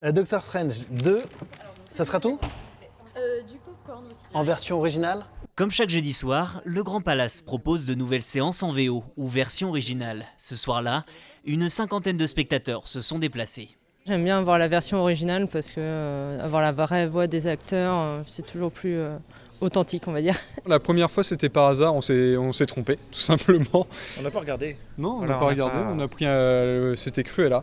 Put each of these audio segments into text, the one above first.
Doctor Strange 2, ça sera tout? Du popcorn aussi. En version originale? Comme chaque jeudi soir, le Grand Palace propose de nouvelles séances en VO ou version originale. Ce soir-là, une cinquantaine de spectateurs se sont déplacés. J'aime bien avoir la version originale parce que avoir la vraie voix des acteurs, c'est toujours plus authentique, on va dire. La première fois, c'était par hasard, on s'est trompé, tout simplement. On n'a pas regardé. Non, on Voilà, n'a pas on n'a regardé, pas- on a pris c'était Cruella.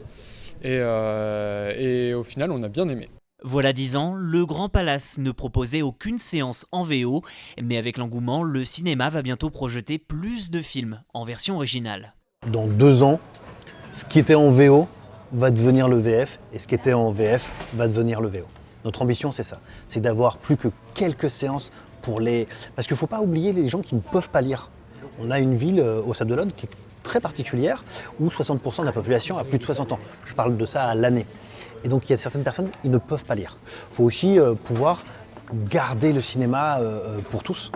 Et au final, on a bien aimé. Voilà 10 ans, le Grand Palace ne proposait aucune séance en VO, mais avec l'engouement, le cinéma va bientôt projeter plus de films en version originale. Dans 2 ans, ce qui était en VO va devenir le VF et ce qui était en VF va devenir le VO. Notre ambition, c'est ça, c'est d'avoir plus que quelques séances pour les... Parce qu'il ne faut pas oublier les gens qui ne peuvent pas lire. On a une ville au Sable d'Olonne qui est très particulière où 60% de la population a plus de 60 ans. Je parle de ça à l'année. Et donc il y a certaines personnes qui ne peuvent pas lire. Il faut aussi pouvoir garder le cinéma pour tous.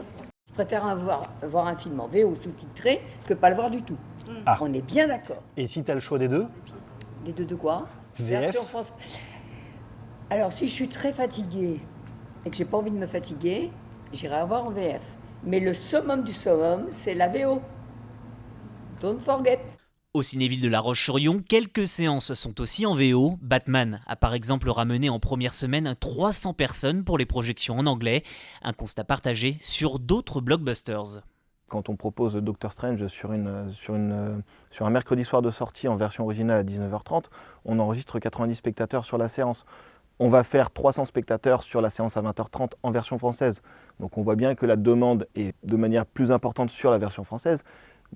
Je préfère voir un film en VO sous-titré que pas le voir du tout. Ah. On est bien d'accord. Et si tu as le choix des deux, Les deux de quoi? VF. Version française. Alors si je suis très fatiguée et que j'ai pas envie de me fatiguer, j'irai voir en VF. Mais le summum du summum, c'est la VO. Don't forget. Au Cinéville de La Roche-sur-Yon, quelques séances sont aussi en VO. Batman a par exemple ramené en première semaine 300 personnes pour les projections en anglais, un constat partagé sur d'autres blockbusters. Quand on propose Doctor Strange sur un mercredi soir de sortie en version originale à 19h30, on enregistre 90 spectateurs sur la séance. On va faire 300 spectateurs sur la séance à 20h30 en version française. Donc on voit bien que la demande est de manière plus importante sur la version française,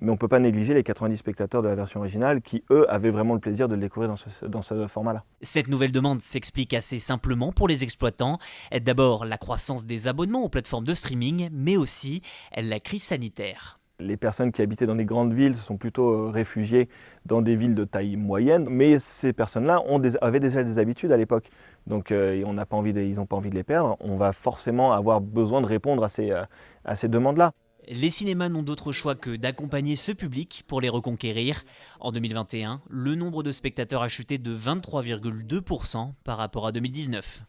mais on ne peut pas négliger les 90 spectateurs de la version originale qui, eux, avaient vraiment le plaisir de le découvrir dans ce format-là. Cette nouvelle demande s'explique assez simplement pour les exploitants. D'abord, la croissance des abonnements aux plateformes de streaming, mais aussi la crise sanitaire. Les personnes qui habitaient dans les grandes villes se sont plutôt réfugiées dans des villes de taille moyenne, mais ces personnes-là avaient déjà des habitudes à l'époque. Donc ils n'ont pas envie de les perdre. On va forcément avoir besoin de répondre à ces demandes-là. Les cinémas n'ont d'autre choix que d'accompagner ce public pour les reconquérir. En 2021, le nombre de spectateurs a chuté de 23,2% par rapport à 2019.